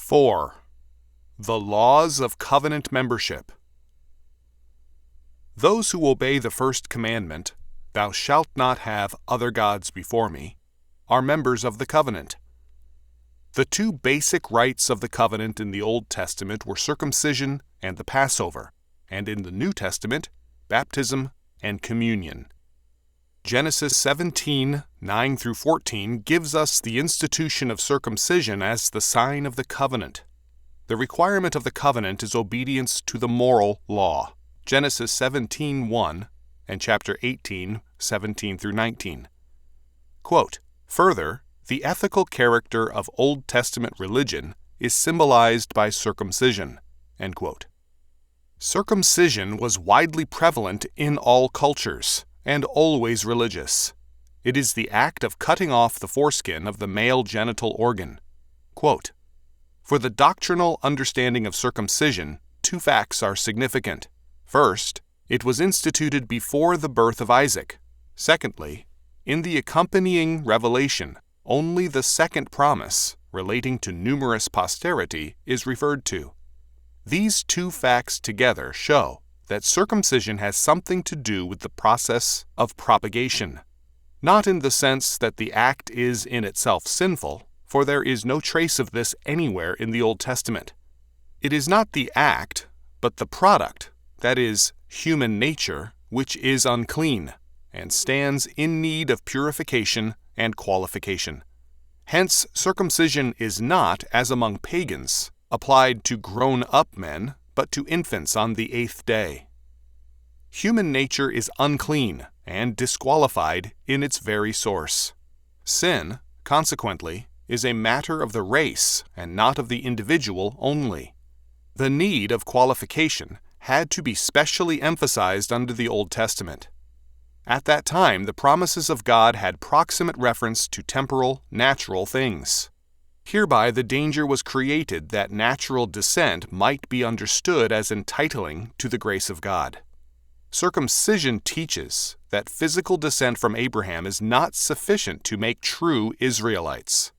4. The laws of covenant membership. Those who obey the first commandment, "Thou shalt not have other gods before me," are members of the covenant. The two basic rites of the covenant in the Old Testament were circumcision and the Passover, and in the New Testament, baptism and communion. Genesis 17:9-14 gives us the institution of circumcision as the sign of the covenant. The requirement of the covenant is obedience to the moral law. Genesis 17:1 and chapter 18:17-19. Quote, "Further, the ethical character of Old Testament religion is symbolized by circumcision." End quote. Circumcision was widely prevalent in all cultures, and always religious. It is the act of cutting off the foreskin of the male genital organ. Quote, "For the doctrinal understanding of circumcision, two facts are significant. First, it was instituted before the birth of Isaac. Secondly, in the accompanying revelation, only the second promise, relating to numerous posterity, is referred to. These two facts together show that circumcision has something to do with the process of propagation, not in the sense that the act is in itself sinful, for there is no trace of this anywhere in the Old Testament. It is not the act, but the product, that is, human nature, which is unclean, and stands in need of purification and qualification. Hence, circumcision is not, as among pagans, applied to grown-up men, but to infants on the 8th day. Human nature is unclean and disqualified in its very source. Sin, consequently, is a matter of the race and not of the individual only. The need of qualification had to be specially emphasized under the Old Testament. At that time, the promises of God had proximate reference to temporal, natural things. Hereby the danger was created that natural descent might be understood as entitling to the grace of God. Circumcision teaches that physical descent from Abraham is not sufficient to make true Israelites.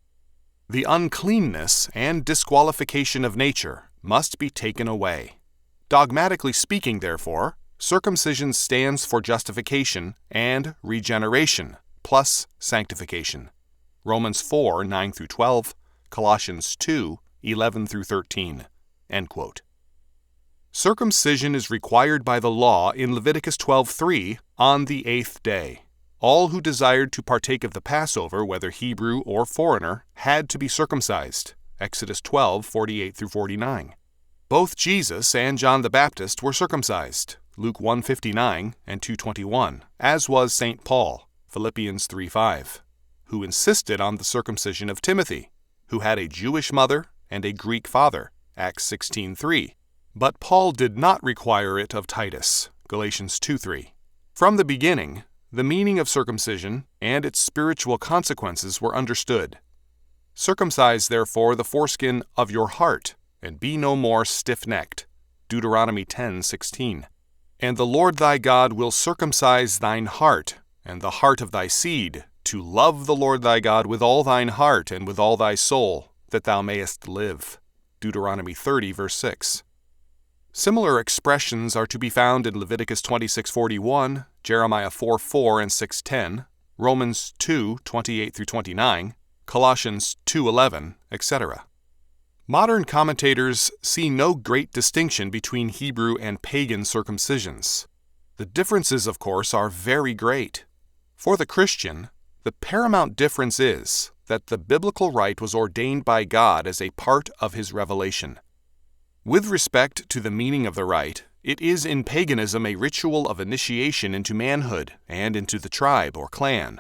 The uncleanness and disqualification of nature must be taken away. Dogmatically speaking, therefore, circumcision stands for justification and regeneration, plus sanctification. Romans 4:9-12, Colossians 2:11-13. End quote. Circumcision is required by the law in Leviticus 12:3 on the 8th day. All who desired to partake of the Passover, whether Hebrew or foreigner, had to be circumcised. Exodus 12:48-49. Both Jesus and John the Baptist were circumcised. Luke 1:59 and 2:21, as was St. Paul, Philippians 3:5, who insisted on the circumcision of Timothy, who had a Jewish mother and a Greek father, Acts 16:3. But Paul did not require it of Titus, Galatians 2:3. From the beginning, the meaning of circumcision and its spiritual consequences were understood. Circumcise, therefore, the foreskin of your heart, and be no more stiff-necked. Deuteronomy 10:16. And the Lord thy God will circumcise thine heart, and the heart of thy seed, to love the Lord thy God with all thine heart and with all thy soul, that thou mayest live. Deuteronomy 30:6. Similar expressions are to be found in Leviticus 26:41, Jeremiah 4:4 and 6:10, Romans 2:28-29, Colossians 2:11, etc. Modern commentators see no great distinction between Hebrew and pagan circumcisions. The differences, of course, are very great. For the Christian, the paramount difference is that the biblical rite was ordained by God as a part of His revelation. With respect to the meaning of the rite, it is in paganism a ritual of initiation into manhood and into the tribe or clan.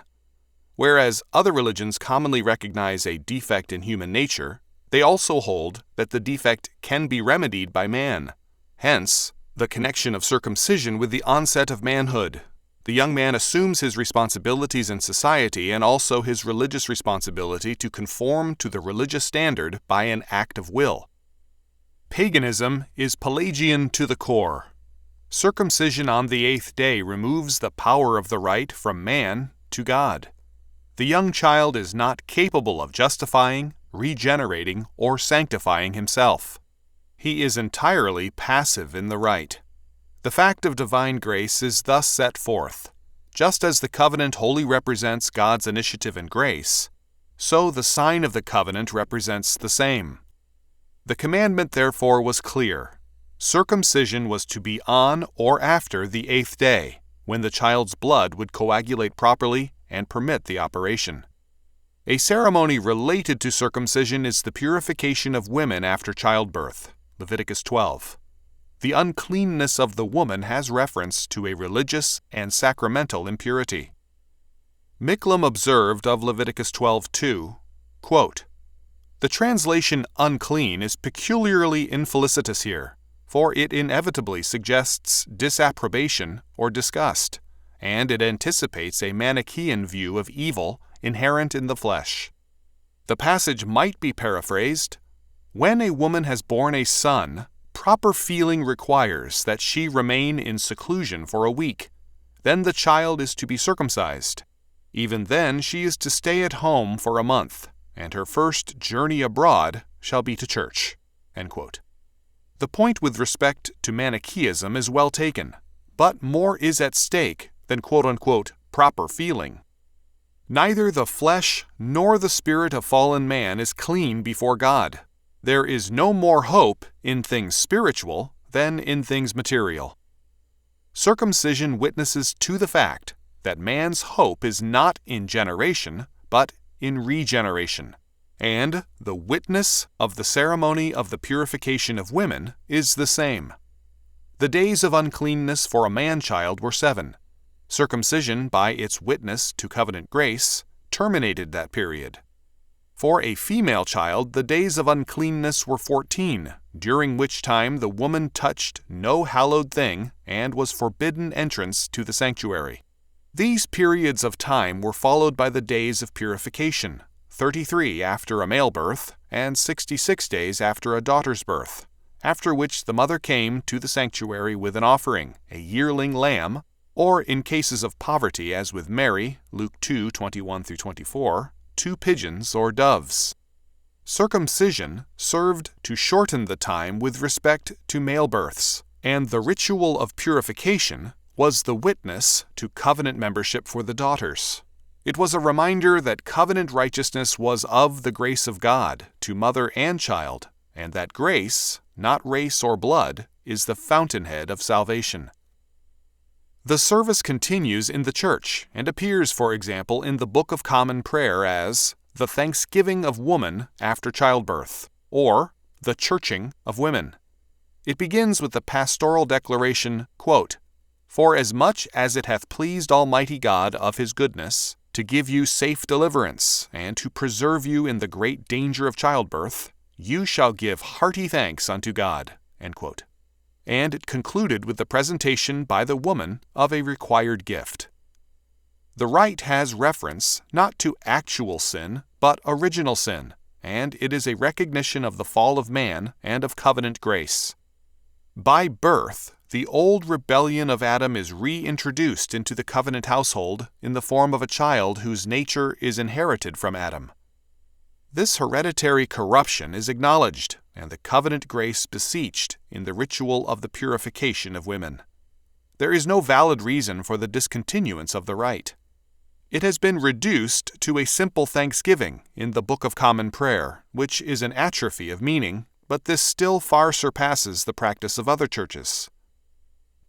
Whereas other religions commonly recognize a defect in human nature, they also hold that the defect can be remedied by man. Hence, the connection of circumcision with the onset of manhood. The young man assumes his responsibilities in society and also his religious responsibility to conform to the religious standard by an act of will. Paganism is Pelagian to the core. Circumcision on the 8th day removes the power of the rite from man to God. The young child is not capable of justifying, regenerating, or sanctifying himself. He is entirely passive in the rite. The fact of divine grace is thus set forth. Just as the covenant wholly represents God's initiative and grace, so the sign of the covenant represents the same. The commandment, therefore, was clear. Circumcision was to be on or after the 8th day, when the child's blood would coagulate properly and permit the operation. A ceremony related to circumcision is the purification of women after childbirth, Leviticus 12. The uncleanness of the woman has reference to a religious and sacramental impurity. Miklam observed of Leviticus 12:2, quote, "The translation unclean is peculiarly infelicitous here, for it inevitably suggests disapprobation or disgust, and it anticipates a Manichaean view of evil inherent in the flesh. The passage might be paraphrased, 'When a woman has borne a son, proper feeling requires that she remain in seclusion for a week. Then the child is to be circumcised. Even then she is to stay at home for a month, and her first journey abroad shall be to church.'" End quote. The point with respect to Manichaeism is well taken, but more is at stake than quote-unquote proper feeling. Neither the flesh nor the spirit of fallen man is clean before God. There is no more hope in things spiritual than in things material. Circumcision witnesses to the fact that man's hope is not in generation, but in regeneration. And the witness of the ceremony of the purification of women is the same. The days of uncleanness for a man-child were 7. Circumcision, by its witness to covenant grace, terminated that period. For a female child, the days of uncleanness were 14, during which time the woman touched no hallowed thing and was forbidden entrance to the sanctuary. These periods of time were followed by the days of purification, 33 after a male birth and 66 days after a daughter's birth, after which the mother came to the sanctuary with an offering, a yearling lamb, or in cases of poverty as with Mary, Luke 2:21-24, 2 pigeons or doves. Circumcision served to shorten the time with respect to male births, and the ritual of purification was the witness to covenant membership for the daughters. It was a reminder that covenant righteousness was of the grace of God to mother and child, and that grace, not race or blood, is the fountainhead of salvation. The service continues in the church and appears, for example, in the Book of Common Prayer as the Thanksgiving of Woman after Childbirth, or the Churching of Women. It begins with the pastoral declaration, quote, "For as much as it hath pleased Almighty God of his goodness, to give you safe deliverance, and to preserve you in the great danger of childbirth, you shall give hearty thanks unto God." End quote. And it concluded with the presentation by the woman of a required gift. The rite has reference not to actual sin, but original sin, and it is a recognition of the fall of man and of covenant grace. By birth, the old rebellion of Adam is reintroduced into the covenant household in the form of a child whose nature is inherited from Adam. This hereditary corruption is acknowledged and the covenant grace beseeched in the ritual of the purification of women. There is no valid reason for the discontinuance of the rite. It has been reduced to a simple thanksgiving in the Book of Common Prayer, which is an atrophy of meaning, but this still far surpasses the practice of other churches.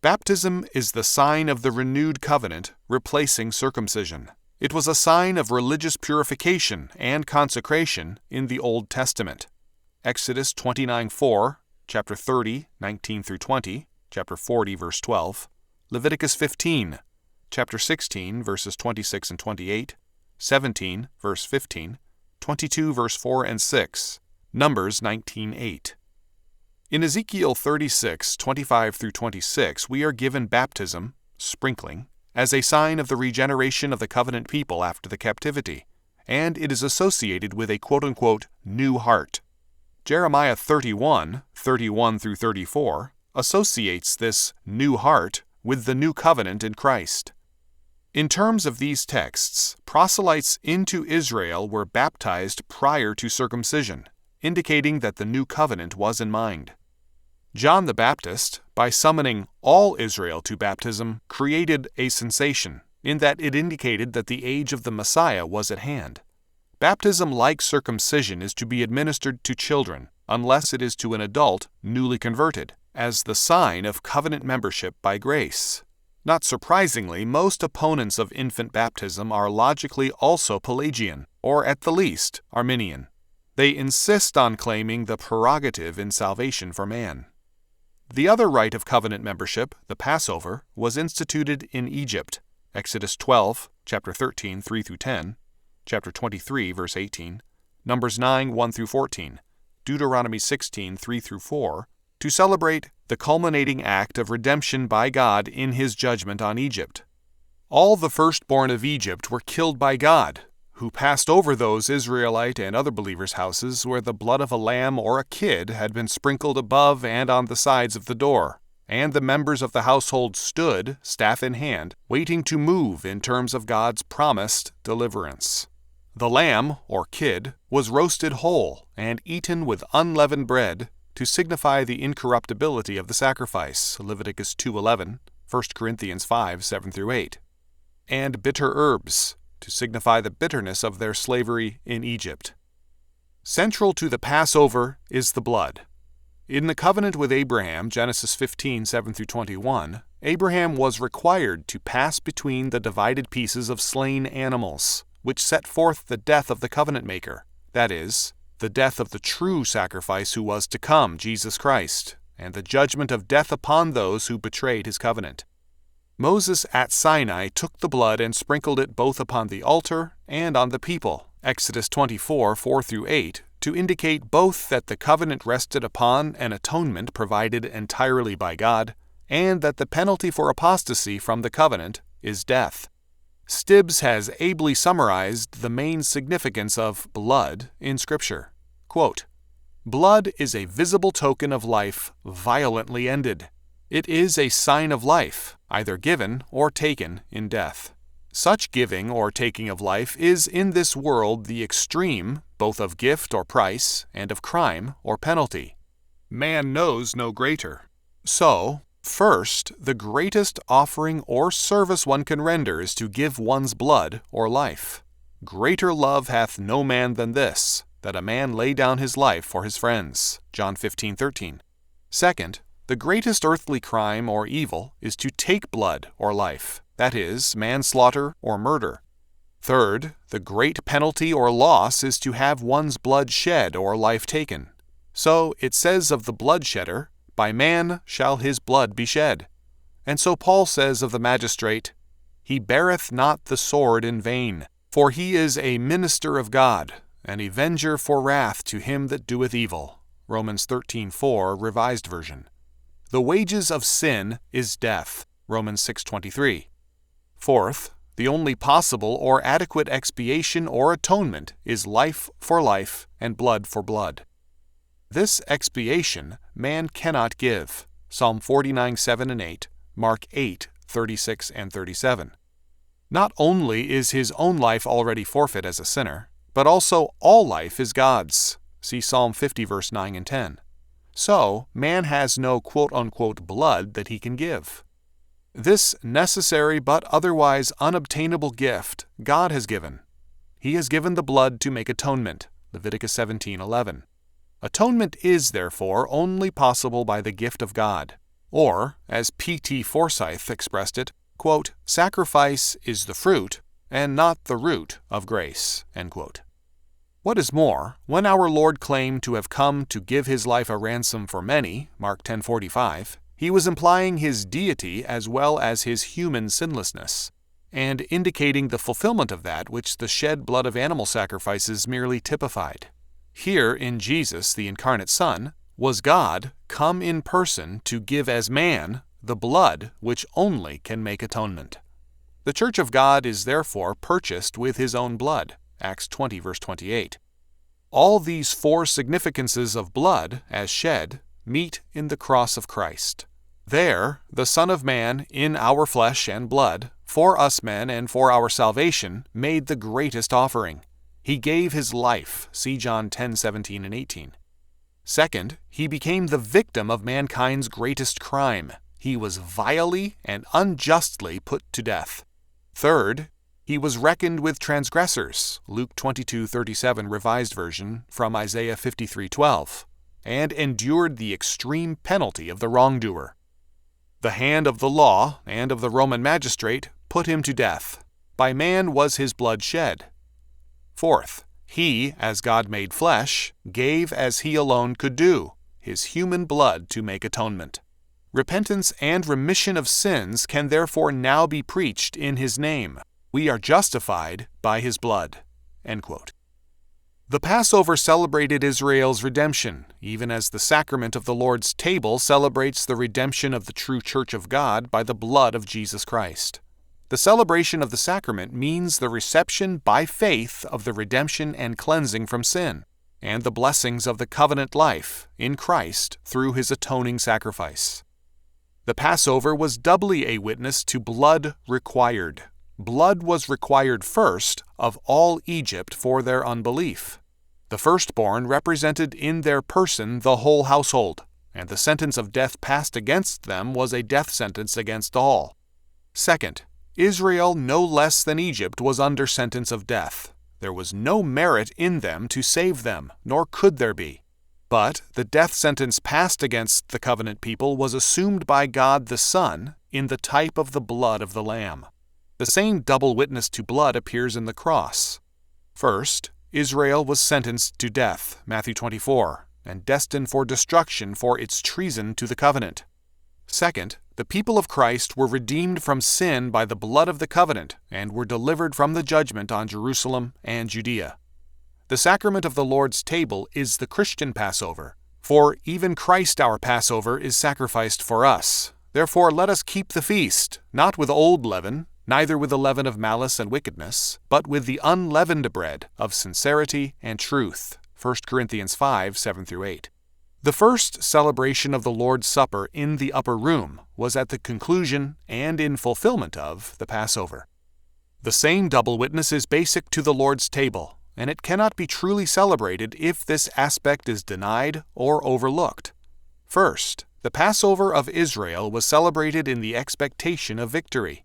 Baptism is the sign of the renewed covenant, replacing circumcision. It was a sign of religious purification and consecration in the Old Testament. Exodus 29:4, chapter 30, 19-20, chapter 40, verse 12, Leviticus 15, chapter 16, verses 26 and 28, 17, verse 15, 22, verse 4 and 6, Numbers 19:8. In Ezekiel 36, 25-26, we are given baptism, sprinkling, as a sign of the regeneration of the covenant people after the captivity, and it is associated with a quote-unquote new heart. Jeremiah 31, 31-34, associates this new heart with the new covenant in Christ. In terms of these texts, proselytes into Israel were baptized prior to circumcision, indicating that the new covenant was in mind. John the Baptist, by summoning all Israel to baptism, created a sensation, in that it indicated that the age of the Messiah was at hand. Baptism, like circumcision, is to be administered to children, unless it is to an adult newly converted, as the sign of covenant membership by grace. Not surprisingly, most opponents of infant baptism are logically also Pelagian, or at the least, Arminian. They insist on claiming the prerogative in salvation for man. The other rite of covenant membership, the Passover, was instituted in Egypt. Exodus 12, chapter 13, 3-10, chapter 23, verse 18, Numbers 9, 1-14, Deuteronomy 16, 3-4, to celebrate the culminating act of redemption by God in His judgment on Egypt. All the firstborn of Egypt were killed by God, who passed over those Israelite and other believers' houses where the blood of a lamb or a kid had been sprinkled above and on the sides of the door, and the members of the household stood, staff in hand, waiting to move in terms of God's promised deliverance. The lamb, or kid, was roasted whole and eaten with unleavened bread to signify the incorruptibility of the sacrifice, Leviticus 2:11, 1 Corinthians 5, 7-8, and bitter herbs, to signify the bitterness of their slavery in Egypt. Central to the Passover is the blood. In the covenant with Abraham, Genesis 15, 7-21, Abraham was required to pass between the divided pieces of slain animals, which set forth the death of the covenant maker, that is, the death of the true sacrifice who was to come, Jesus Christ, and the judgment of death upon those who betrayed his covenant. Moses at Sinai took the blood and sprinkled it both upon the altar and on the people, Exodus 24, 4-8, to indicate both that the covenant rested upon an atonement provided entirely by God, and that the penalty for apostasy from the covenant is death. Stibbs has ably summarized the main significance of blood in Scripture. Quote, "Blood is a visible token of life violently ended. It is a sign of life, either given or taken in death. Such giving or taking of life is in this world the extreme, both of gift or price, and of crime or penalty. Man knows no greater. So, first, the greatest offering or service one can render is to give one's blood or life. Greater love hath no man than this, that a man lay down his life for his friends. John 15:13. Second, the greatest earthly crime or evil is to take blood or life, that is, manslaughter or murder. Third, the great penalty or loss is to have one's blood shed or life taken. So it says of the bloodshedder, by man shall his blood be shed. And so Paul says of the magistrate, he beareth not the sword in vain, for he is a minister of God, an avenger for wrath to him that doeth evil. Romans 13:4, Revised Version. The wages of sin is death. Romans 6:23. Fourth, the only possible or adequate expiation or atonement is life for life and blood for blood. This expiation man cannot give. Psalm 49:7-8, Mark 8:36-37. Not only is his own life already forfeit as a sinner, but also all life is God's. See Psalm 50, verse 9 and 10. So, man has no quote-unquote blood that he can give. This necessary but otherwise unobtainable gift God has given. He has given the blood to make atonement, Leviticus 17:11. Atonement is, therefore, only possible by the gift of God. Or, as P.T. Forsyth expressed it, quote, sacrifice is the fruit, and not the root of grace, end quote. What is more, when our Lord claimed to have come to give his life a ransom for many, Mark 10:45, he was implying his deity as well as his human sinlessness, and indicating the fulfillment of that which the shed blood of animal sacrifices merely typified. Here in Jesus, the incarnate Son, was God come in person to give as man the blood which only can make atonement. The Church of God is therefore purchased with his own blood, Acts 20, verse 28. All these four significances of blood, as shed, meet in the cross of Christ. There, the Son of Man, in our flesh and blood, for us men and for our salvation, made the greatest offering. He gave his life, see John 10:17 and 18. Second, he became the victim of mankind's greatest crime. He was vilely and unjustly put to death. Third, he was reckoned with transgressors, Luke 22:37 Revised Version from Isaiah 53:12, and endured the extreme penalty of the wrongdoer. The hand of the law and of the Roman magistrate put him to death. By man was his blood shed. Fourth, he, as God made flesh, gave as he alone could do, his human blood to make atonement. Repentance and remission of sins can therefore now be preached in his name. We are justified by his blood." End quote. The Passover celebrated Israel's redemption, even as the sacrament of the Lord's table celebrates the redemption of the true Church of God by the blood of Jesus Christ. The celebration of the sacrament means the reception by faith of the redemption and cleansing from sin, and the blessings of the covenant life in Christ through his atoning sacrifice. The Passover was doubly a witness to blood required. Blood was required first of all Egypt for their unbelief. The firstborn represented in their person the whole household, and the sentence of death passed against them was a death sentence against all. Second, Israel, no less than Egypt, was under sentence of death. There was no merit in them to save them, nor could there be. But the death sentence passed against the covenant people was assumed by God the Son in the type of the blood of the Lamb. The same double witness to blood appears in the cross. First, Israel was sentenced to death, Matthew 24, and destined for destruction for its treason to the covenant. Second, the people of Christ were redeemed from sin by the blood of the covenant and were delivered from the judgment on Jerusalem and Judea. The sacrament of the Lord's table is the Christian Passover, for even Christ our Passover is sacrificed for us. Therefore let us keep the feast, not with old leaven, neither with the leaven of malice and wickedness, but with the unleavened bread of sincerity and truth. 1 Corinthians 5:7-8. The first celebration of the Lord's Supper in the upper room was at the conclusion and in fulfillment of the Passover. The same double witness is basic to the Lord's table, and it cannot be truly celebrated if this aspect is denied or overlooked. First, the Passover of Israel was celebrated in the expectation of victory.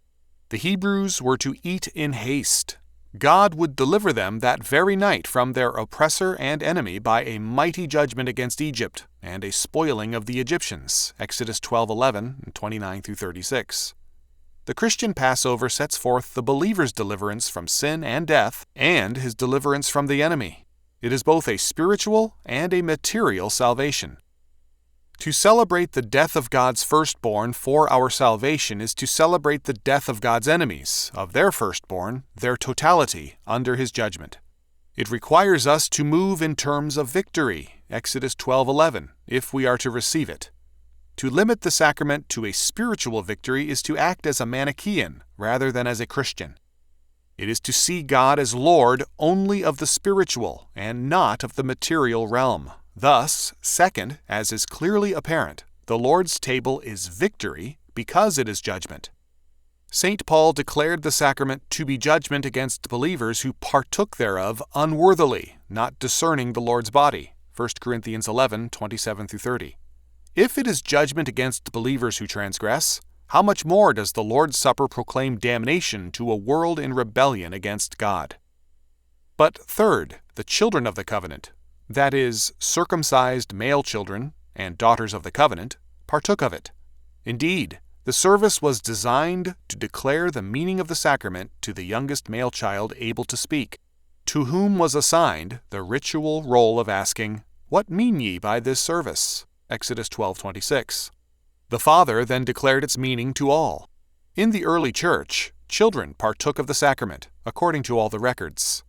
The Hebrews were to eat in haste. God would deliver them that very night from their oppressor and enemy by a mighty judgment against Egypt and a spoiling of the Egyptians, Exodus 12:11 and 29-36. The Christian Passover sets forth the believer's deliverance from sin and death and his deliverance from the enemy. It is both a spiritual and a material salvation. To celebrate the death of God's firstborn for our salvation is to celebrate the death of God's enemies, of their firstborn, their totality, under his judgment. It requires us to move in terms of victory, Exodus 12:11, if we are to receive it. To limit the sacrament to a spiritual victory is to act as a Manichaean rather than as a Christian. It is to see God as Lord only of the spiritual and not of the material realm. Thus, second, as is clearly apparent, the Lord's table is victory because it is judgment. St. Paul declared the sacrament to be judgment against believers who partook thereof unworthily, not discerning the Lord's body, 1 Corinthians 11:27-30. If it is judgment against believers who transgress, how much more does the Lord's Supper proclaim damnation to a world in rebellion against God? But third, the children of the covenant, that is, circumcised male children and daughters of the covenant, partook of it. Indeed, the service was designed to declare the meaning of the sacrament to the youngest male child able to speak, to whom was assigned the ritual role of asking, "What mean ye by this service?" Exodus 12:26. The Father then declared its meaning to all. In the early church, children partook of the sacrament, according to all the records.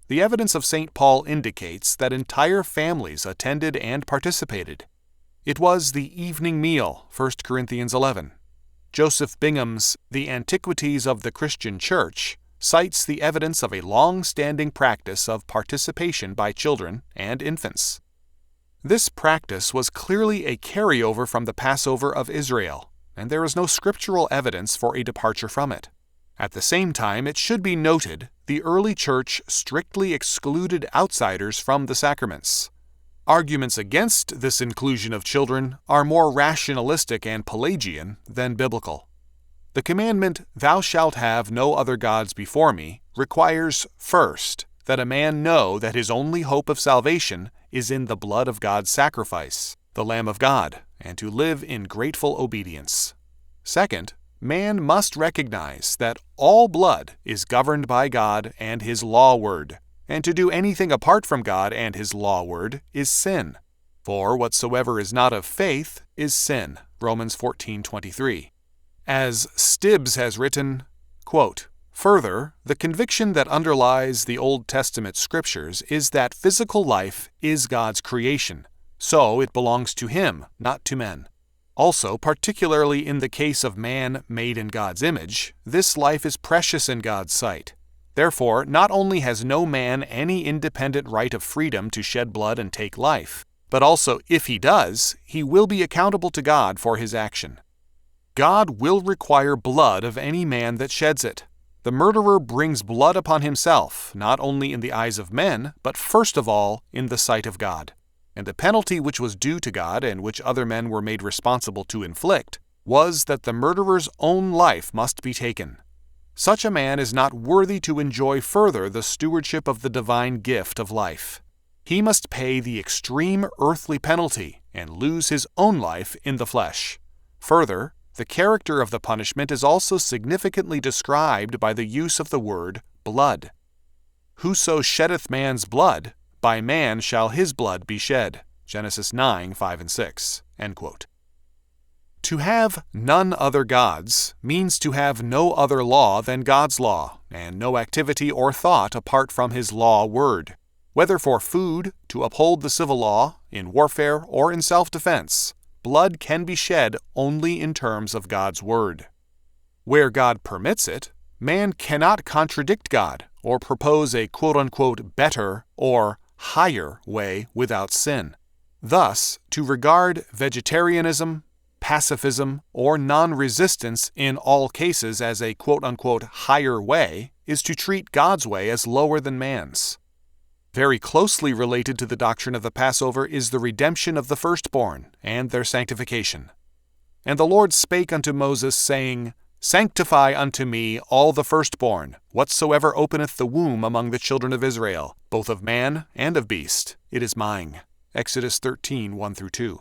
The evidence of St. Paul indicates that entire families attended and participated. It was the evening meal, 1 Corinthians 11. Joseph Bingham's The Antiquities of the Christian Church cites the evidence of a long-standing practice of participation by children and infants. This practice was clearly a carryover from the Passover of Israel, and there is no scriptural evidence for a departure from it. At the same time, it should be noted, the early church strictly excluded outsiders from the sacraments. Arguments against this inclusion of children are more rationalistic and Pelagian than biblical. The commandment, "Thou shalt have no other gods before me," requires, first, that a man know that his only hope of salvation is in the blood of God's sacrifice, the Lamb of God, and to live in grateful obedience. Second, man must recognize that all blood is governed by God and His law word, and to do anything apart from God and His law word is sin. For whatsoever is not of faith is sin. Romans 14:23. As Stibbs has written, quote, "Further, the conviction that underlies the Old Testament scriptures is that physical life is God's creation, so it belongs to Him, not to men. Also, particularly in the case of man made in God's image, this life is precious in God's sight. Therefore, not only has no man any independent right of freedom to shed blood and take life, but also, if he does, he will be accountable to God for his action. God will require blood of any man that sheds it. The murderer brings blood upon himself, not only in the eyes of men, but first of all in the sight of God. And the penalty which was due to God, and which other men were made responsible to inflict, was that the murderer's own life must be taken. Such a man is not worthy to enjoy further the stewardship of the divine gift of life. He must pay the extreme earthly penalty and lose his own life in the flesh. Further, the character of the punishment is also significantly described by the use of the word blood. Whoso sheddeth man's blood, by man shall his blood be shed. Genesis 9:5 and 6. End quote. To have none other gods means to have no other law than God's law, and no activity or thought apart from His law word. Whether for food, to uphold the civil law, in warfare, or in self-defense, blood can be shed only in terms of God's word. Where God permits it, man cannot contradict God or propose a quote-unquote better or higher way without sin. Thus, to regard vegetarianism, pacifism, or non-resistance in all cases as a quote-unquote higher way is to treat God's way as lower than man's. Very closely related to the doctrine of the Passover is the redemption of the firstborn and their sanctification. And the Lord spake unto Moses, saying, Sanctify unto me all the firstborn, whatsoever openeth the womb among the children of Israel, both of man and of beast, it is mine. Exodus 13:1-2.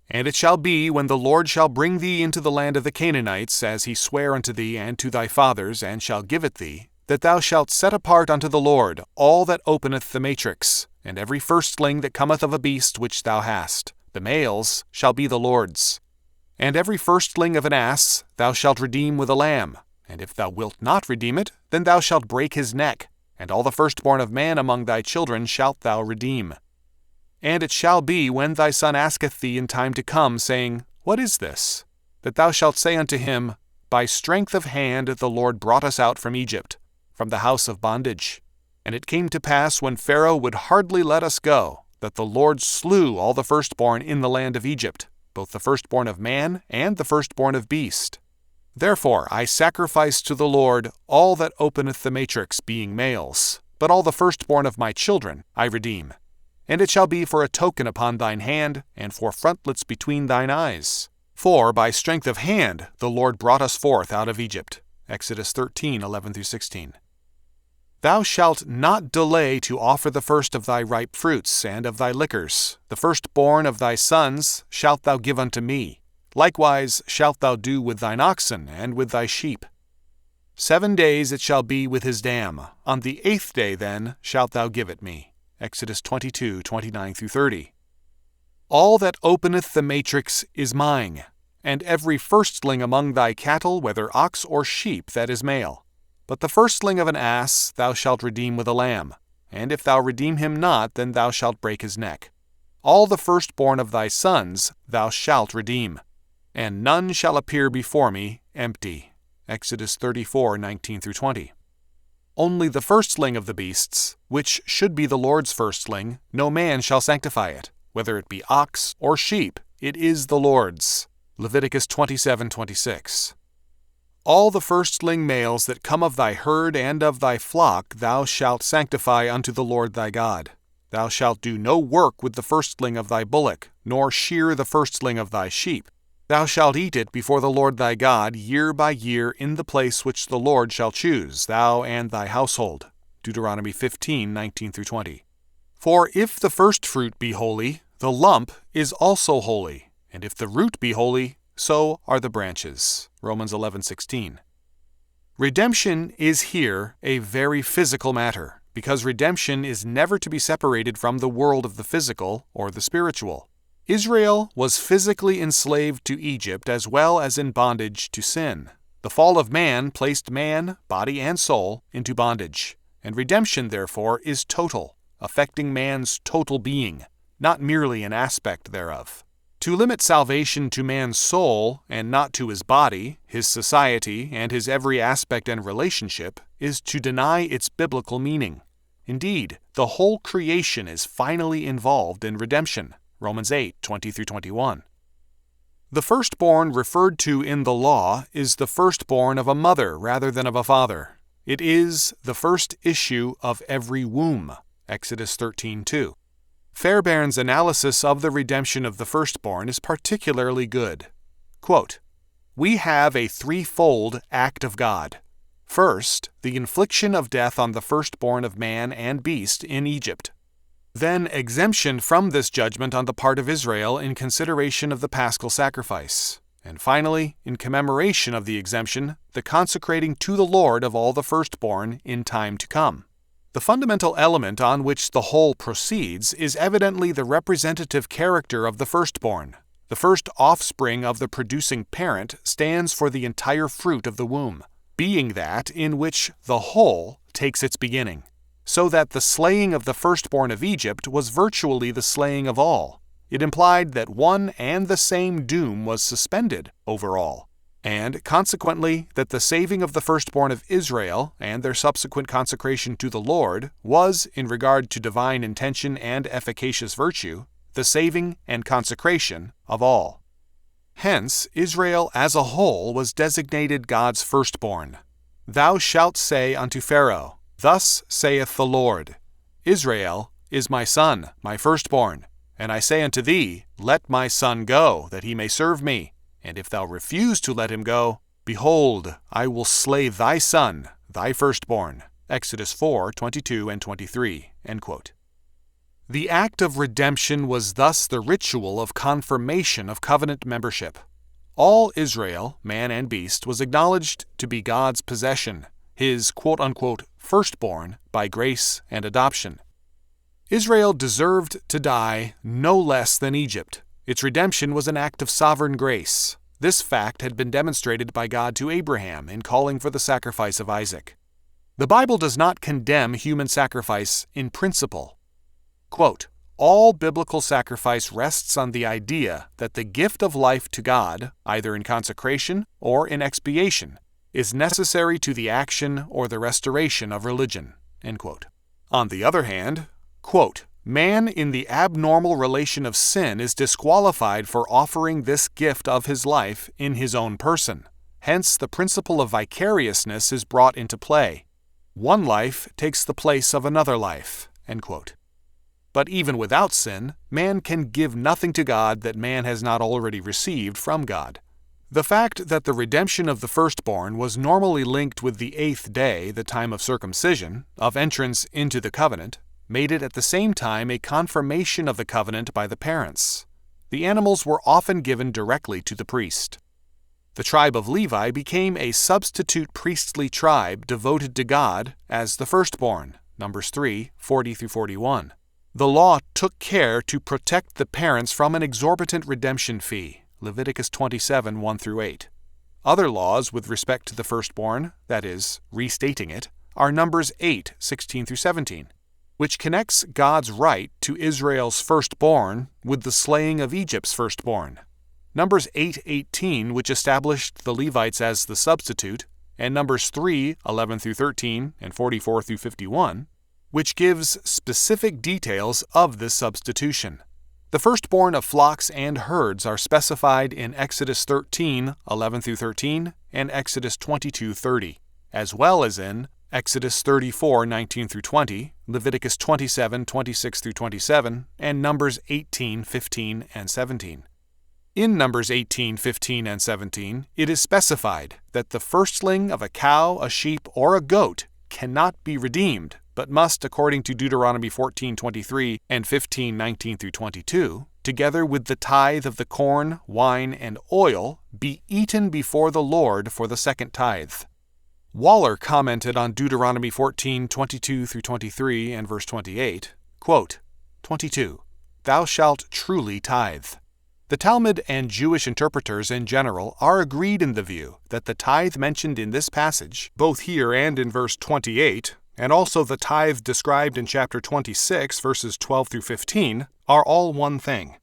And it shall be, when the Lord shall bring thee into the land of the Canaanites, as he sware unto thee and to thy fathers, and shall give it thee, that thou shalt set apart unto the Lord all that openeth the matrix, and every firstling that cometh of a beast which thou hast, the males shall be the Lord's. And every firstling of an ass thou shalt redeem with a lamb, and if thou wilt not redeem it, then thou shalt break his neck, and all the firstborn of man among thy children shalt thou redeem. And it shall be, when thy son asketh thee in time to come, saying, What is this? That thou shalt say unto him, By strength of hand the Lord brought us out from Egypt, from the house of bondage. And it came to pass, when Pharaoh would hardly let us go, that the Lord slew all the firstborn in the land of Egypt, both the firstborn of man and the firstborn of beast. Therefore I sacrifice to the Lord all that openeth the matrix, being males, but all the firstborn of my children I redeem. And it shall be for a token upon thine hand, and for frontlets between thine eyes. For by strength of hand the Lord brought us forth out of Egypt. Exodus 13:11-16. Thou shalt not delay to offer the first of thy ripe fruits, and of thy liquors. The firstborn of thy sons shalt thou give unto me. Likewise shalt thou do with thine oxen and with thy sheep. 7 days it shall be with his dam. On the 8th day then shalt thou give it me. Exodus 22:29-30. All that openeth the matrix is mine, and every firstling among thy cattle, whether ox or sheep, that is male. But the firstling of an ass thou shalt redeem with a lamb, and if thou redeem him not, then thou shalt break his neck. All the firstborn of thy sons thou shalt redeem, and none shall appear before me empty. Exodus 34:19-20. Only the firstling of the beasts, which should be the Lord's firstling, no man shall sanctify it. Whether it be ox or sheep, it is the Lord's. Leviticus 27:26. All the firstling males that come of thy herd and of thy flock thou shalt sanctify unto the Lord thy God. Thou shalt do no work with the firstling of thy bullock, nor shear the firstling of thy sheep. Thou shalt eat it before the Lord thy God year by year in the place which the Lord shall choose, thou and thy household. Deuteronomy 15:19-20. For if the firstfruit be holy, the lump is also holy, and if the root be holy, so are the branches. Romans 11:16. Redemption is here a very physical matter, because redemption is never to be separated from the world of the physical or the spiritual. Israel was physically enslaved to Egypt as well as in bondage to sin. The fall of man placed man, body and soul, into bondage, and redemption, therefore, is total, affecting man's total being, not merely an aspect thereof. To limit salvation to man's soul and not to his body, his society, and his every aspect and relationship is to deny its biblical meaning. Indeed, the whole creation is finally involved in redemption. Romans 8:20-21. The firstborn referred to in the law is the firstborn of a mother rather than of a father. It is the first issue of every womb. Exodus 13:2. Fairbairn's analysis of the redemption of the firstborn is particularly good. Quote, "We have a threefold act of God. First, the infliction of death on the firstborn of man and beast in Egypt. Then exemption from this judgment on the part of Israel in consideration of the paschal sacrifice. And finally, in commemoration of the exemption, the consecrating to the Lord of all the firstborn in time to come. The fundamental element on which the whole proceeds is evidently the representative character of the firstborn. The first offspring of the producing parent stands for the entire fruit of the womb, being that in which the whole takes its beginning, so that the slaying of the firstborn of Egypt was virtually the slaying of all. It implied that one and the same doom was suspended over all, and consequently that the saving of the firstborn of Israel and their subsequent consecration to the Lord was, in regard to divine intention and efficacious virtue, the saving and consecration of all. Hence, Israel as a whole was designated God's firstborn. Thou shalt say unto Pharaoh, Thus saith the Lord, Israel is my son, my firstborn. And I say unto thee, Let my son go, that he may serve me. And if thou refuse to let him go, behold, I will slay thy son, thy firstborn. Exodus 4:22-23. End quote. The act of redemption was thus the ritual of confirmation of covenant membership. All Israel, man and beast, was acknowledged to be God's possession, his quote-unquote firstborn by grace and adoption. Israel deserved to die no less than Egypt. Its redemption was an act of sovereign grace. This fact had been demonstrated by God to Abraham in calling for the sacrifice of Isaac. The Bible does not condemn human sacrifice in principle. Quote, All biblical sacrifice rests on the idea that the gift of life to God, either in consecration or in expiation, is necessary to the action or the restoration of religion. End quote. On the other hand, quote, Man in the abnormal relation of sin is disqualified for offering this gift of his life in his own person. Hence, the principle of vicariousness is brought into play. One life takes the place of another life. End quote. But even without sin, man can give nothing to God that man has not already received from God. The fact that the redemption of the firstborn was normally linked with the 8th day, the time of circumcision, of entrance into the covenant, made it at the same time a confirmation of the covenant by the parents. The animals were often given directly to the priest. The tribe of Levi became a substitute priestly tribe devoted to God as the firstborn, Numbers 3:40-41. The law took care to protect the parents from an exorbitant redemption fee, Leviticus 27:1-8. Other laws with respect to the firstborn, that is, restating it, are Numbers 8:16-17. Which connects God's right to Israel's firstborn with the slaying of Egypt's firstborn. Numbers 8:18, which established the Levites as the substitute, and Numbers 3:11-13 and 44-51, which gives specific details of this substitution. The firstborn of flocks and herds are specified in Exodus 13, 11-13, and Exodus 22:30, as well as in Exodus 34, 19-20, Leviticus 27, 26-27, and Numbers 18, 15, and 17. In Numbers 18, 15, and 17, it is specified that the firstling of a cow, a sheep, or a goat cannot be redeemed, but must, according to Deuteronomy 14:23 and 15:19-22, together with the tithe of the corn, wine, and oil, be eaten before the Lord for the second tithe. Waller commented on Deuteronomy 14:22-23 and verse 28, quote, 22. Thou shalt truly tithe. The Talmud and Jewish interpreters in general are agreed in the view that the tithe mentioned in this passage, both here and in verse 28, and also the tithe described in chapter 26, verses 12-15, are all one thing,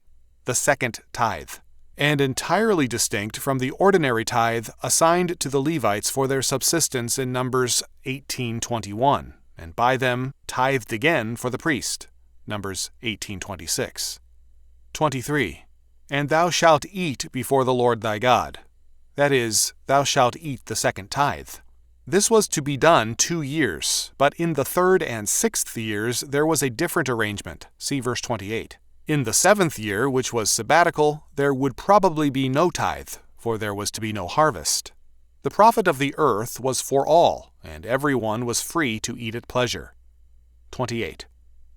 the second tithe, and entirely distinct from the ordinary tithe assigned to the Levites for their subsistence in Numbers 18:21, and by them tithed again for the priest, Numbers 18:26. 23. And thou shalt eat before the Lord thy God. That is, thou shalt eat the second tithe. This was to be done 2 years, but in the 3rd and 6th years there was a different arrangement. See verse 28. In the 7th year, which was sabbatical, there would probably be no tithe, for there was to be no harvest. The profit of the earth was for all, and everyone was free to eat at pleasure. 28.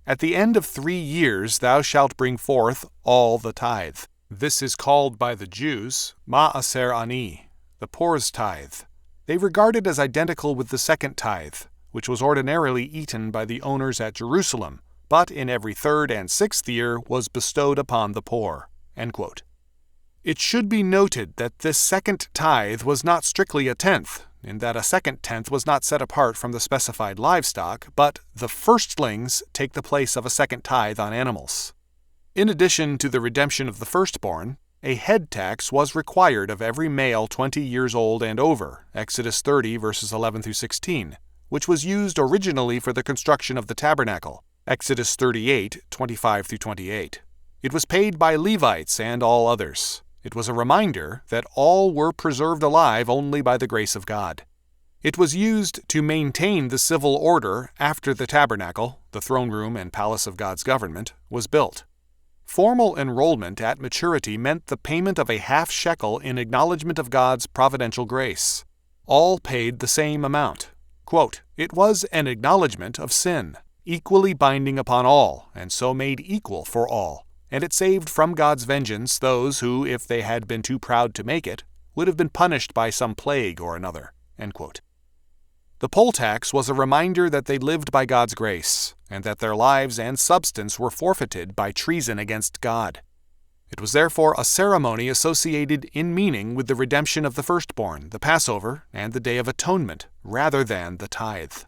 At the end of 3 years thou shalt bring forth all the tithe. This is called by the Jews Ma'aser Ani, the poor's tithe. They regard it as identical with the second tithe, which was ordinarily eaten by the owners at Jerusalem, but in every 3rd and 6th year was bestowed upon the poor. End quote. It should be noted that this second tithe was not strictly a tenth, in that a second tenth was not set apart from the specified livestock, but the firstlings take the place of a second tithe on animals. In addition to the redemption of the firstborn, a head tax was required of every male 20 years old and over, Exodus 30, verses 11-16, which was used originally for the construction of the tabernacle, Exodus 38, 25-28. It was paid by Levites and all others. It was a reminder that all were preserved alive only by the grace of God. It was used to maintain the civil order after the tabernacle, the throne room and palace of God's government, was built. Formal enrollment at maturity meant the payment of a half shekel in acknowledgement of God's providential grace. All paid the same amount. Quote, it was an acknowledgement of sin, equally binding upon all, and so made equal for all, and it saved from God's vengeance those who, if they had been too proud to make it, would have been punished by some plague or another. End quote. The poll tax was a reminder that they lived by God's grace, and that their lives and substance were forfeited by treason against God. It was therefore a ceremony associated in meaning with the redemption of the firstborn, the Passover, and the Day of Atonement, rather than the tithe.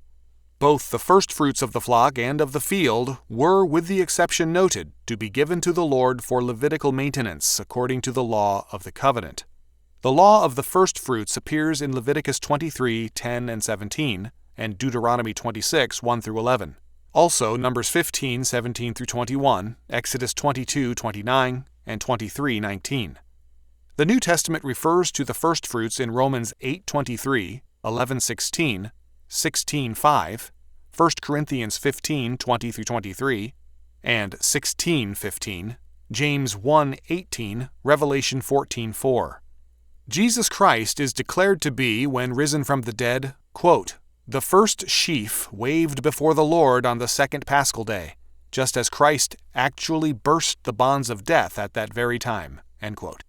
Both the firstfruits of the flock and of the field were, with the exception noted, to be given to the Lord for Levitical maintenance according to the law of the covenant. The law of the firstfruits appears in Leviticus 23, 10 and 17, and Deuteronomy 26, 1-11. Also Numbers 15, 17-21, Exodus 22, 29, and 23, 19. The New Testament refers to the firstfruits in Romans 8, 23, 11, 16, 16, 5, 1 Corinthians 15, 20-23, and 16, 15, James 1, 18, Revelation 14, 4. Jesus Christ is declared to be, when risen from the dead, quote, the first sheaf waved before the Lord on the second Paschal day, just as Christ actually burst the bonds of death at that very time. End quote.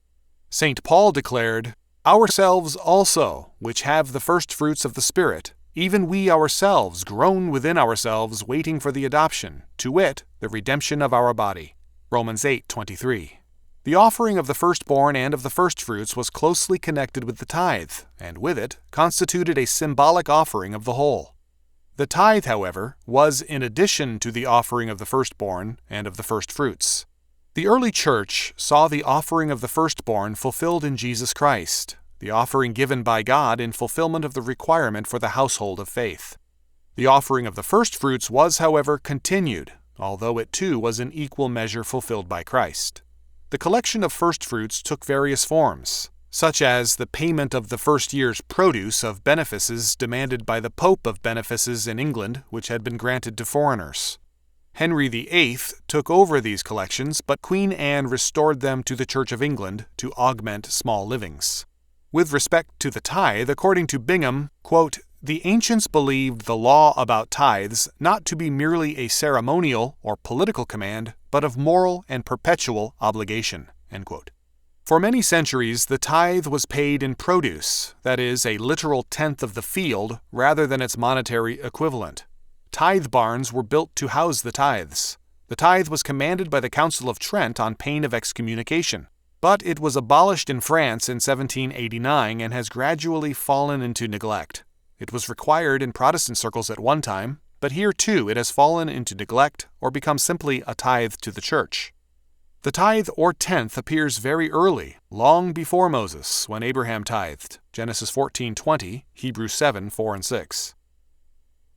St. Paul declared, ourselves also, which have the firstfruits of the Spirit, even we ourselves groan within ourselves, waiting for the adoption, to wit, the redemption of our body. Romans 8:23. The offering of the firstborn and of the firstfruits was closely connected with the tithe, and with it constituted a symbolic offering of the whole. The tithe, however, was in addition to the offering of the firstborn and of the firstfruits. The early church saw the offering of the firstborn fulfilled in Jesus Christ, the offering given by God in fulfillment of the requirement for the household of faith. The offering of the firstfruits was, however, continued, although it too was in equal measure fulfilled by Christ. The collection of firstfruits took various forms, such as the payment of the first year's produce of benefices demanded by the Pope of benefices in England, which had been granted to foreigners. Henry VIII took over these collections, but Queen Anne restored them to the Church of England to augment small livings. With respect to the tithe, according to Bingham, quote, "The ancients believed the law about tithes not to be merely a ceremonial or political command, but of moral and perpetual obligation." End quote. For many centuries, the tithe was paid in produce, that is, a literal tenth of the field, rather than its monetary equivalent. Tithe barns were built to house the tithes. The tithe was commanded by the Council of Trent on pain of excommunication, but it was abolished in France in 1789 and has gradually fallen into neglect. It was required in Protestant circles at one time, but here too it has fallen into neglect or become simply a tithe to the church. The tithe or tenth appears very early, long before Moses, when Abraham tithed, Genesis 14:20, Hebrews 7:4 and 6.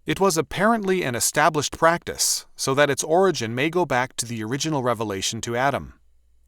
It was apparently an established practice, so that its origin may go back to the original revelation to Adam.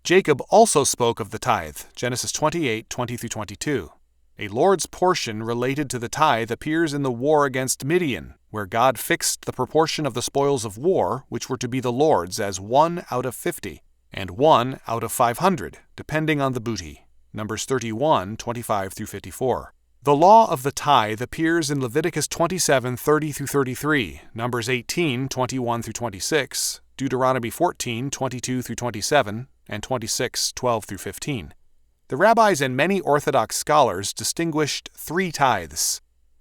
Jacob also spoke of the tithe, Genesis 28:20-22. A Lord's portion related to the tithe appears in the war against Midian, where God fixed the proportion of the spoils of war, which were to be the Lord's, as 1 out of 50, and 1 out of 500, depending on the booty. Numbers 31:25-54. The law of the tithe appears in Leviticus 27:30-33, Numbers 18:21-26, Deuteronomy 14:22-27, and 26:12-15. The rabbis and many Orthodox scholars distinguished 3 tithes.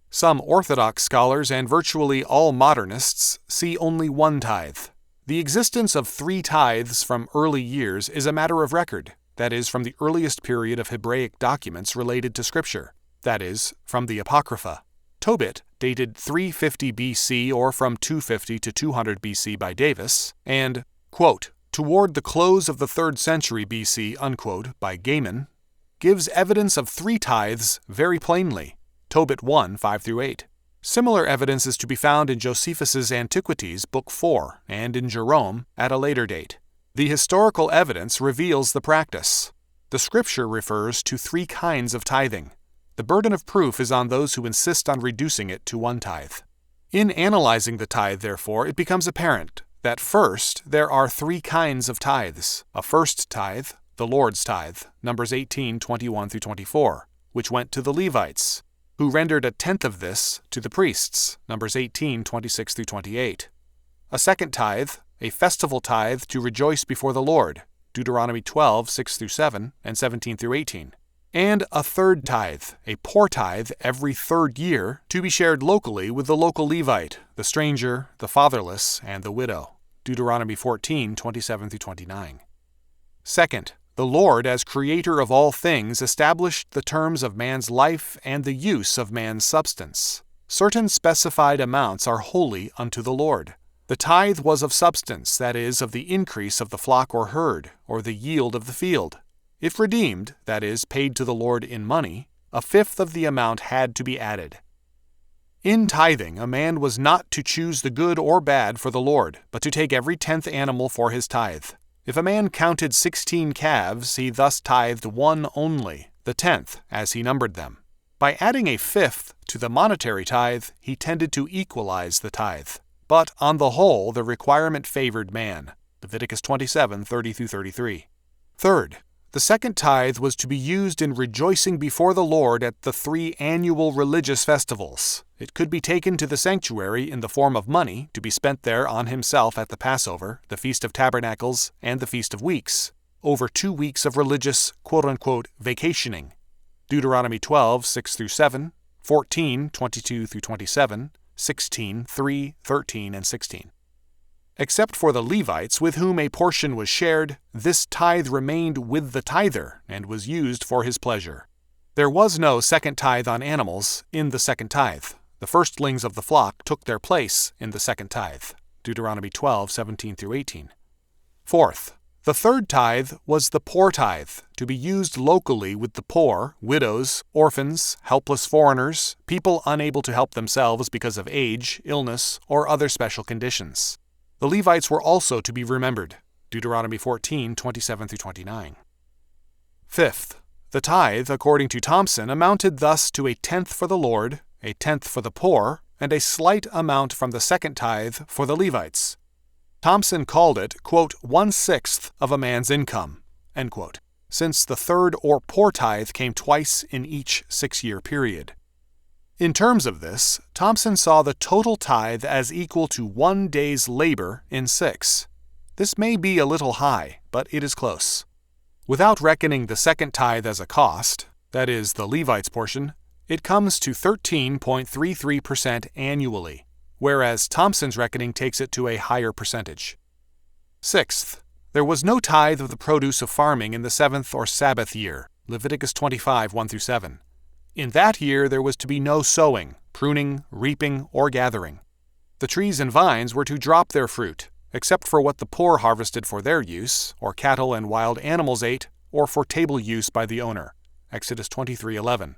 Some Orthodox scholars and virtually all modernists see only 1 tithe. The existence of 3 tithes from early years is a matter of record, that is, from the earliest period of Hebraic documents related to Scripture, that is, from the Apocrypha. Tobit, dated 350 BC or from 250 to 200 BC by Davis, and, quote, "toward the close of the 3rd century BC," unquote, by Gaiman, gives evidence of 3 tithes very plainly, Tobit 1:5-8. Similar evidence is to be found in Josephus's Antiquities, Book 4, and in Jerome at a later date. The historical evidence reveals the practice. The Scripture refers to 3 kinds of tithing. The burden of proof is on those who insist on reducing it to 1 tithe. In analyzing the tithe, therefore, it becomes apparent that first there are 3 kinds of tithes: a first tithe, the Lord's tithe, Numbers 18:21-24, which went to the Levites, who rendered a tenth of this to the priests, Numbers 18:26-28. A second tithe, a festival tithe to rejoice before the Lord, Deuteronomy 12:6-7 and 17-18. And a third tithe, a poor tithe every 3rd year, to be shared locally with the local Levite, the stranger, the fatherless, and the widow, Deuteronomy 14:27-29. Second, the Lord, as creator of all things, established the terms of man's life and the use of man's substance. Certain specified amounts are holy unto the Lord. The tithe was of substance, that is, of the increase of the flock or herd, or the yield of the field. If redeemed, that is, paid to the Lord in money, a fifth of the amount had to be added. In tithing, a man was not to choose the good or bad for the Lord, but to take every 10th animal for his tithe. If a man counted 16 calves, he thus tithed 1 only, the 10th, as he numbered them. By adding a fifth to the monetary tithe, he tended to equalize the tithe. But on the whole, the requirement favored man. Leviticus 27:30-33. Third, the second tithe was to be used in rejoicing before the Lord at the 3 annual religious festivals. It could be taken to the sanctuary in the form of money to be spent there on himself at the Passover, the Feast of Tabernacles, and the Feast of Weeks, over 2 weeks of religious quote-unquote vacationing. Deuteronomy 12:6-7, 14:22-27, 16:3, 13, and 16. Except for the Levites, with whom a portion was shared, this tithe remained with the tither and was used for his pleasure. There was no second tithe on animals in the second tithe. The firstlings of the flock took their place in the second tithe. Deuteronomy 12:17-18. Fourth, the third tithe was the poor tithe, to be used locally with the poor, widows, orphans, helpless foreigners, people unable to help themselves because of age, illness, or other special conditions. The Levites were also to be remembered. Deuteronomy 14:27-29. Fifth, the tithe, according to Thompson, amounted thus to a tenth for the Lord, a tenth for the poor, and a slight amount from the second tithe for the Levites. Thompson called it, quote, 1/6 of a man's income, end quote, since the third or poor tithe came twice in each 6-year period. In terms of this, Thompson saw the total tithe as equal to 1 day's labor in 6. This may be a little high, but it is close. Without reckoning the second tithe as a cost, that is, the Levites' portion, it comes to 13.33% annually, whereas Thompson's reckoning takes it to a higher percentage. Sixth, there was no tithe of the produce of farming in the 7th or Sabbath year, Leviticus 25:1-7. In that year there was to be no sowing, pruning, reaping, or gathering. The trees and vines were to drop their fruit, except for what the poor harvested for their use, or cattle and wild animals ate, or for table use by the owner, Exodus 23:11.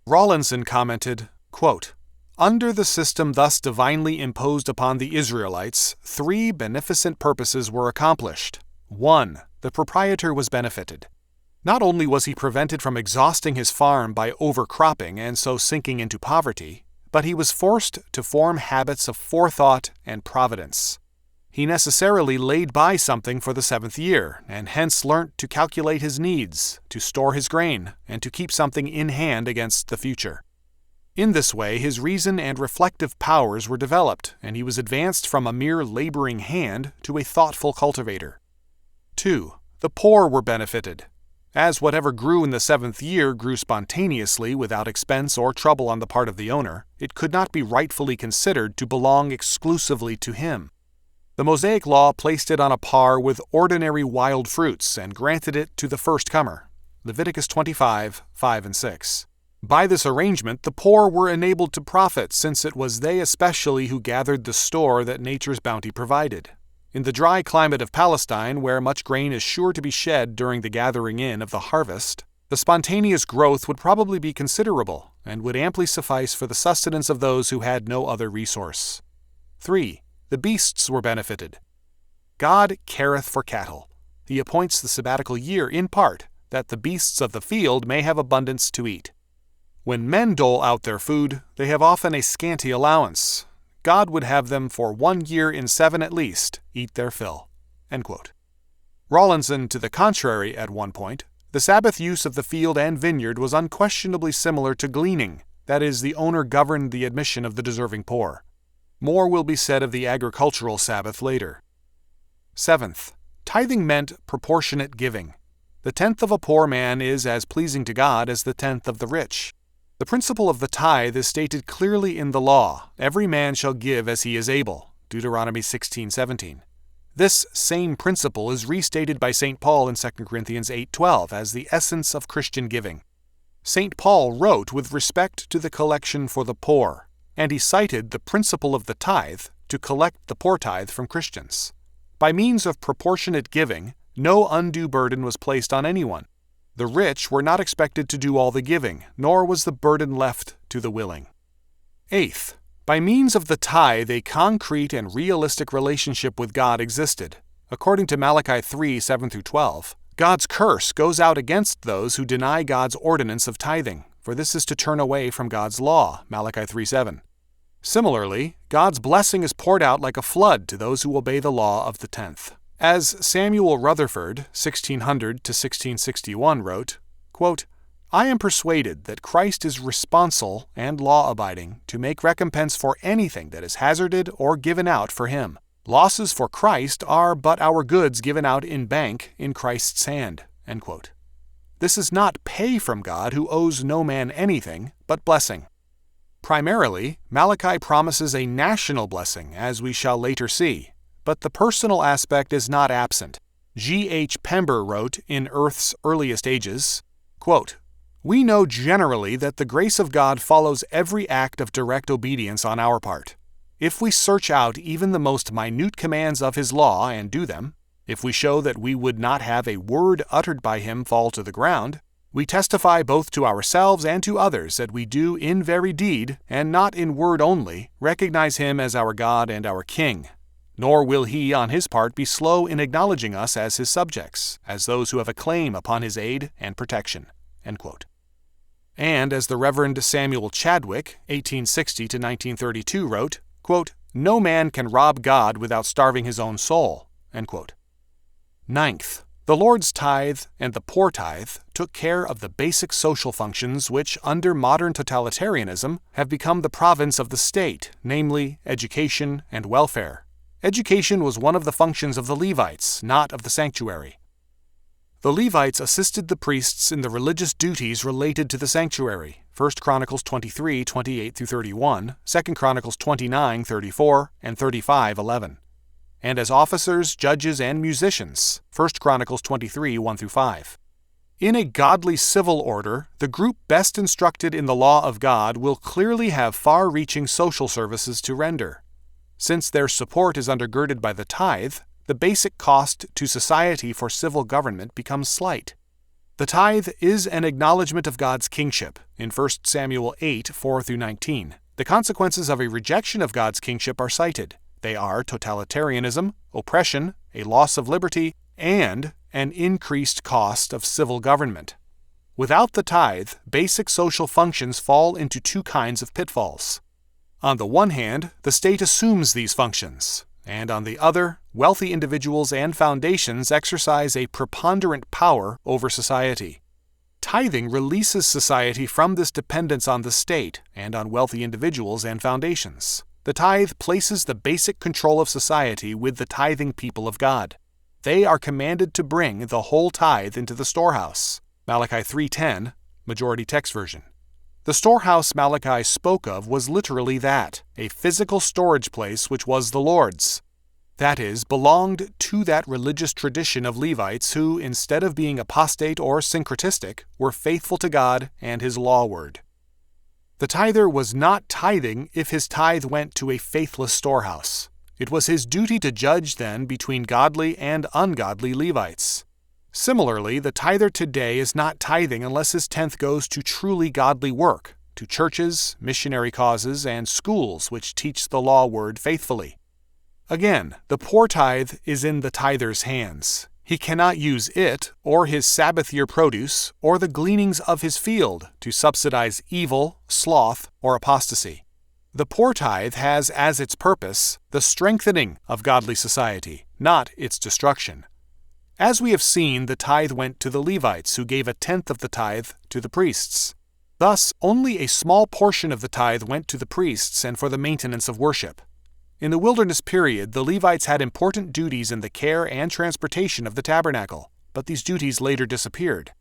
Rawlinson commented, quote, under the system thus divinely imposed upon the Israelites, 3 beneficent purposes were accomplished. 1. The proprietor was benefited. Not only was he prevented from exhausting his farm by overcropping and so sinking into poverty, but he was forced to form habits of forethought and providence. He necessarily laid by something for the 7th year, and hence learnt to calculate his needs, to store his grain, and to keep something in hand against the future. In this way, his reason and reflective powers were developed, and he was advanced from a mere laboring hand to a thoughtful cultivator. 2. The poor were benefited. As whatever grew in the 7th year grew spontaneously without expense or trouble on the part of the owner, it could not be rightfully considered to belong exclusively to him. The Mosaic Law placed it on a par with ordinary wild fruits and granted it to the first comer, Leviticus 25:5-6. By this arrangement, the poor were enabled to profit, since it was they especially who gathered the store that nature's bounty provided. In the dry climate of Palestine, where much grain is sure to be shed during the gathering in of the harvest, the spontaneous growth would probably be considerable, and would amply suffice for the sustenance of those who had no other resource. 3. The beasts were benefited. God careth for cattle. He appoints the sabbatical year in part, that the beasts of the field may have abundance to eat. When men dole out their food, they have often a scanty allowance. God would have them for 1 year in 7 at least eat their fill. End quote. Rawlinson, to the contrary, at one point, the Sabbath use of the field and vineyard was unquestionably similar to gleaning, that is, the owner governed the admission of the deserving poor. More will be said of the agricultural Sabbath later. 7th, tithing meant proportionate giving. The tenth of a poor man is as pleasing to God as the tenth of the rich. The principle of the tithe is stated clearly in the law. Every man shall give as he is able. Deuteronomy 16:17. This same principle is restated by St. Paul in 2 Corinthians 8:12 as the essence of Christian giving. St. Paul wrote with respect to the collection for the poor, and he cited the principle of the tithe to collect the poor tithe from Christians. By means of proportionate giving, no undue burden was placed on anyone. The rich were not expected to do all the giving, nor was the burden left to the willing. 8th, by means of the tithe, a concrete and realistic relationship with God existed. According to Malachi 3:7-12, God's curse goes out against those who deny God's ordinance of tithing, for this is to turn away from God's law, Malachi 3:7. Similarly, God's blessing is poured out like a flood to those who obey the law of the tenth. As Samuel Rutherford, 1600-1661, wrote, quote, I am persuaded that Christ is responsible and law-abiding to make recompense for anything that is hazarded or given out for him. Losses for Christ are but our goods given out in bank in Christ's hand. End quote. This is not pay from God, who owes no man anything, but blessing. Primarily, Malachi promises a national blessing, as we shall later see. But the personal aspect is not absent. G.H. Pember wrote in Earth's Earliest Ages, quote, we know generally that the grace of God follows every act of direct obedience on our part. If we search out even the most minute commands of His law and do them, if we show that we would not have a word uttered by Him fall to the ground, we testify both to ourselves and to others that we do in very deed, and not in word only, recognize Him as our God and our King. nor will he, on his part, be slow in acknowledging us as his subjects, as those who have a claim upon his aid and protection." End quote. And as the Reverend Samuel Chadwick, 1860 to 1932, wrote, quote, "No man can rob God without starving his own soul." End quote. Ninth, the Lord's tithe and the poor tithe took care of the basic social functions which, under modern totalitarianism, have become the province of the state, namely education and welfare. Education was one of the functions of the Levites, not of the sanctuary. The Levites assisted the priests in the religious duties related to the sanctuary, 1 Chronicles 23, 28-31, 2 Chronicles 29, 34, and 35, 11. And as officers, judges, and musicians, 1 Chronicles 23, 1-5. In a godly civil order, the group best instructed in the law of God will clearly have far-reaching social services to render. Since their support is undergirded by the tithe, the basic cost to society for civil government becomes slight. The tithe is an acknowledgement of God's kingship in 1 Samuel 8, 4-19. The consequences of a rejection of God's kingship are cited. They are totalitarianism, oppression, a loss of liberty, and an increased cost of civil government. Without the tithe, basic social functions fall into two kinds of pitfalls. On the one hand, the state assumes these functions, and on the other, wealthy individuals and foundations exercise a preponderant power over society. Tithing releases society from this dependence on the state and on wealthy individuals and foundations. The tithe places the basic control of society with the tithing people of God. They are commanded to bring the whole tithe into the storehouse. Malachi 3:10, Majority Text Version. The storehouse Malachi spoke of was literally that, a physical storage place which was the Lord's. That is, belonged to that religious tradition of Levites who, instead of being apostate or syncretistic, were faithful to God and His law word. The tither was not tithing if his tithe went to a faithless storehouse. It was his duty to judge then between godly and ungodly Levites. Similarly, the tither today is not tithing unless his tenth goes to truly godly work, to churches, missionary causes, and schools which teach the law word faithfully. Again, the poor tithe is in the tither's hands. He cannot use it, or his Sabbath year produce, or the gleanings of his field to subsidize evil, sloth, or apostasy. The poor tithe has as its purpose the strengthening of godly society, not its destruction. As we have seen, the tithe went to the Levites, who gave a tenth of the tithe to the priests. Thus, only a small portion of the tithe went to the priests and for the maintenance of worship. In the wilderness period, the Levites had important duties in the care and transportation of the tabernacle, but these duties later disappeared.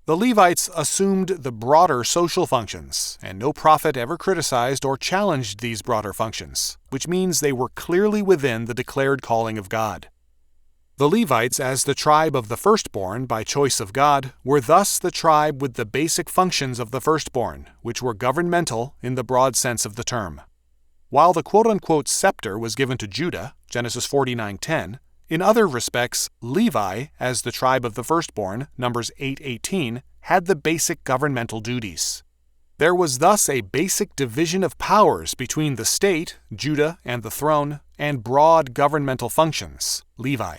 The Levites assumed the broader social functions, and no prophet ever criticized or challenged these broader functions, which means they were clearly within the declared calling of God. The Levites, as the tribe of the firstborn by choice of God, were thus the tribe with the basic functions of the firstborn, which were governmental in the broad sense of the term. While the quote-unquote scepter was given to Judah, Genesis 49:10, in other respects, Levi, as the tribe of the firstborn, Numbers 8:18, had the basic governmental duties. There was thus a basic division of powers between the state, Judah and the throne, and broad governmental functions, Levi.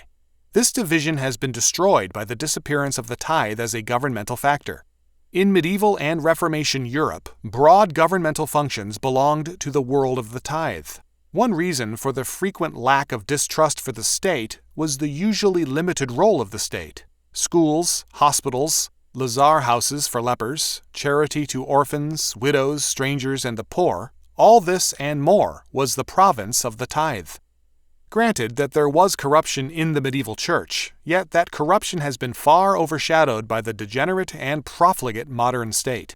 This division has been destroyed by the disappearance of the tithe as a governmental factor. In medieval and Reformation Europe, broad governmental functions belonged to the world of the tithe. One reason for the frequent lack of distrust for the state was the usually limited role of the state. Schools, hospitals, lazar houses for lepers, charity to orphans, widows, strangers, and the poor, all this and more was the province of the tithe. Granted that there was corruption in the medieval church, yet that corruption has been far overshadowed by the degenerate and profligate modern state.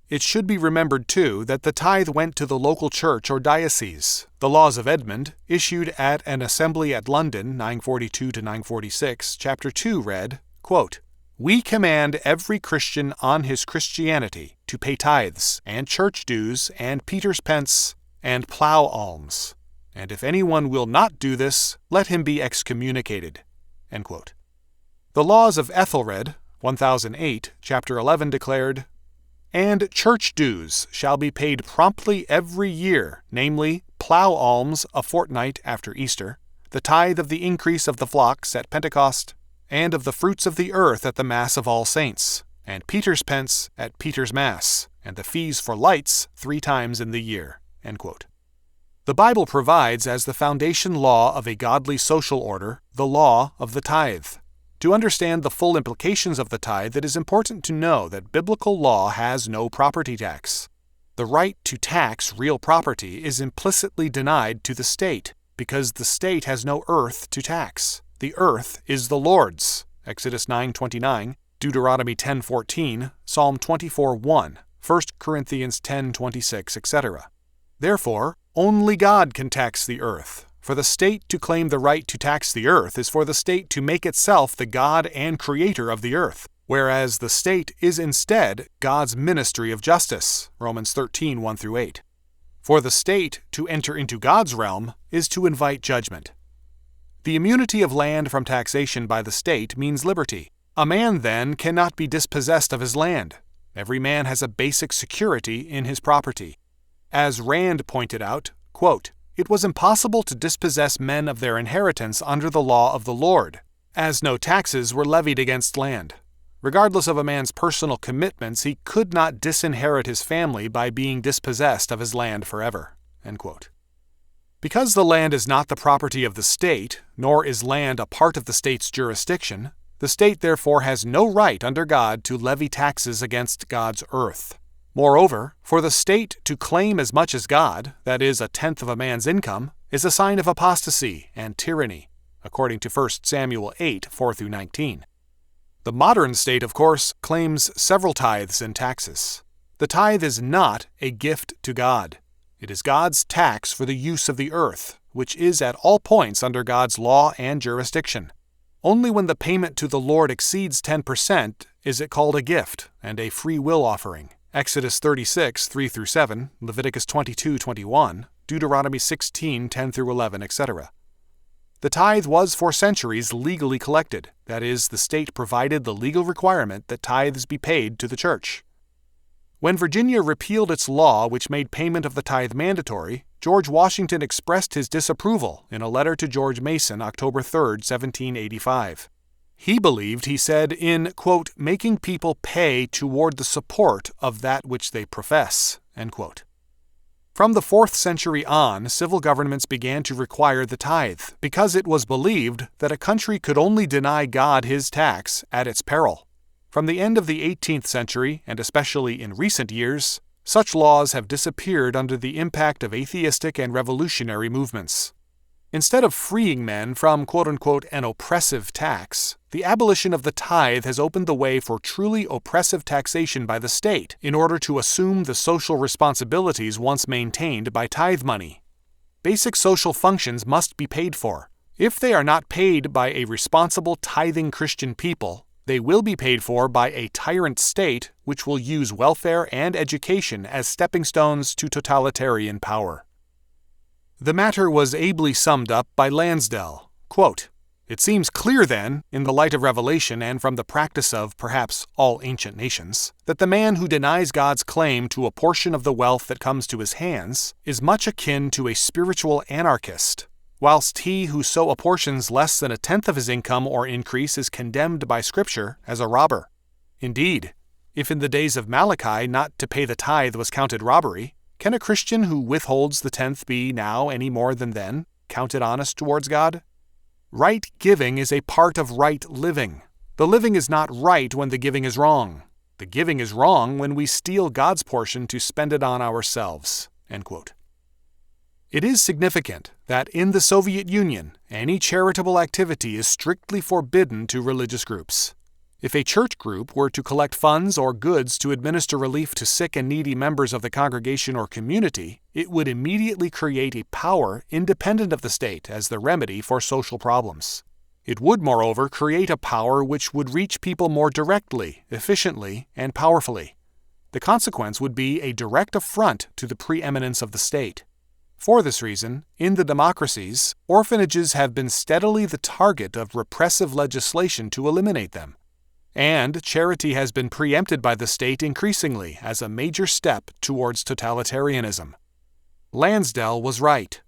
It should be remembered, too, that the tithe went to the local church or diocese. The Laws of Edmund, issued at an assembly at London, 942-946, chapter 2 read, quote, "We command every Christian on his Christianity to pay tithes, and church dues, and Peter's pence, and plough alms. And if anyone will not do this, let him be excommunicated." End quote. The Laws of Ethelred, 1008, chapter 11 declared, "And church dues shall be paid promptly every year, namely, plough alms a fortnight after Easter, the tithe of the increase of the flocks at Pentecost, and of the fruits of the earth at the Mass of All Saints, and Peter's pence at Peter's Mass, and the fees for lights 3 times in the year." End quote. The Bible provides as the foundation law of a godly social order the law of the tithe. To understand the full implications of the tithe, it is important to know that biblical law has no property tax. The right to tax real property is implicitly denied to the state, because the state has no earth to tax. The earth is the Lord's. Exodus 9:29, Deuteronomy 10:14, Psalm 24:1, 1 Corinthians 10:26, etc. Therefore, only God can tax the earth. For the state to claim the right to tax the earth is for the state to make itself the God and creator of the earth, whereas the state is instead God's ministry of justice. Romans 13:1-8. For the state to enter into God's realm is to invite judgment. The immunity of land from taxation by the state means liberty. A man, then, cannot be dispossessed of his land. Every man has a basic security in his property. As Rand pointed out, quote, "It was impossible to dispossess men of their inheritance under the law of the Lord, as no taxes were levied against land. Regardless of a man's personal commitments, he could not disinherit his family by being dispossessed of his land forever." End quote. Because the land is not the property of the state, nor is land a part of the state's jurisdiction, the state therefore has no right under God to levy taxes against God's earth. Moreover, for the state to claim as much as God, that is, 1/10 of a man's income, is a sign of apostasy and tyranny, according to 1 Samuel 8:4-19. The modern state, of course, claims several tithes and taxes. The tithe is not a gift to God. It is God's tax for the use of the earth, which is at all points under God's law and jurisdiction. Only when the payment to the Lord exceeds 10% is it called a gift and a free will offering. Exodus 36:3-7, Leviticus 22:21, Deuteronomy 16:10-11, etc. The tithe was for centuries legally collected, that is, the state provided the legal requirement that tithes be paid to the church. When Virginia repealed its law which made payment of the tithe mandatory, George Washington expressed his disapproval in a letter to George Mason, October 3, 1785. He believed, he said, in, quote, "making people pay toward the support of that which they profess," end quote. From the 4th century on, civil governments began to require the tithe, because it was believed that a country could only deny God his tax at its peril. From the end of the 18th century, and especially in recent years, such laws have disappeared under the impact of atheistic and revolutionary movements. Instead of freeing men from, quote-unquote, an oppressive tax, the abolition of the tithe has opened the way for truly oppressive taxation by the state in order to assume the social responsibilities once maintained by tithe money. Basic social functions must be paid for. If they are not paid by a responsible tithing Christian people, they will be paid for by a tyrant state which will use welfare and education as stepping stones to totalitarian power. The matter was ably summed up by Lansdell, quote, "It seems clear then, in the light of Revelation and from the practice of, perhaps, all ancient nations, that the man who denies God's claim to a portion of the wealth that comes to his hands is much akin to a spiritual anarchist, whilst he who so apportions less than 1/10 of his income or increase is condemned by Scripture as a robber. Indeed, if in the days of Malachi not to pay the tithe was counted robbery, can a Christian who withholds the 10th be now any more than then counted honest towards God? Right giving is a part of right living. The living is not right when the giving is wrong. The giving is wrong when we steal God's portion to spend it on ourselves." End quote. It is significant that in the Soviet Union, any charitable activity is strictly forbidden to religious groups. If a church group were to collect funds or goods to administer relief to sick and needy members of the congregation or community, it would immediately create a power independent of the state as the remedy for social problems. It would, moreover, create a power which would reach people more directly, efficiently, and powerfully. The consequence would be a direct affront to the preeminence of the state. For this reason, in the democracies, orphanages have been steadily the target of repressive legislation to eliminate them. And charity has been preempted by the state increasingly as a major step towards totalitarianism. Lansdell was right.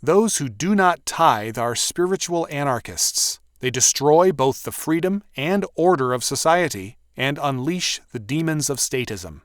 Those who do not tithe are spiritual anarchists. They destroy both the freedom and order of society and unleash the demons of statism.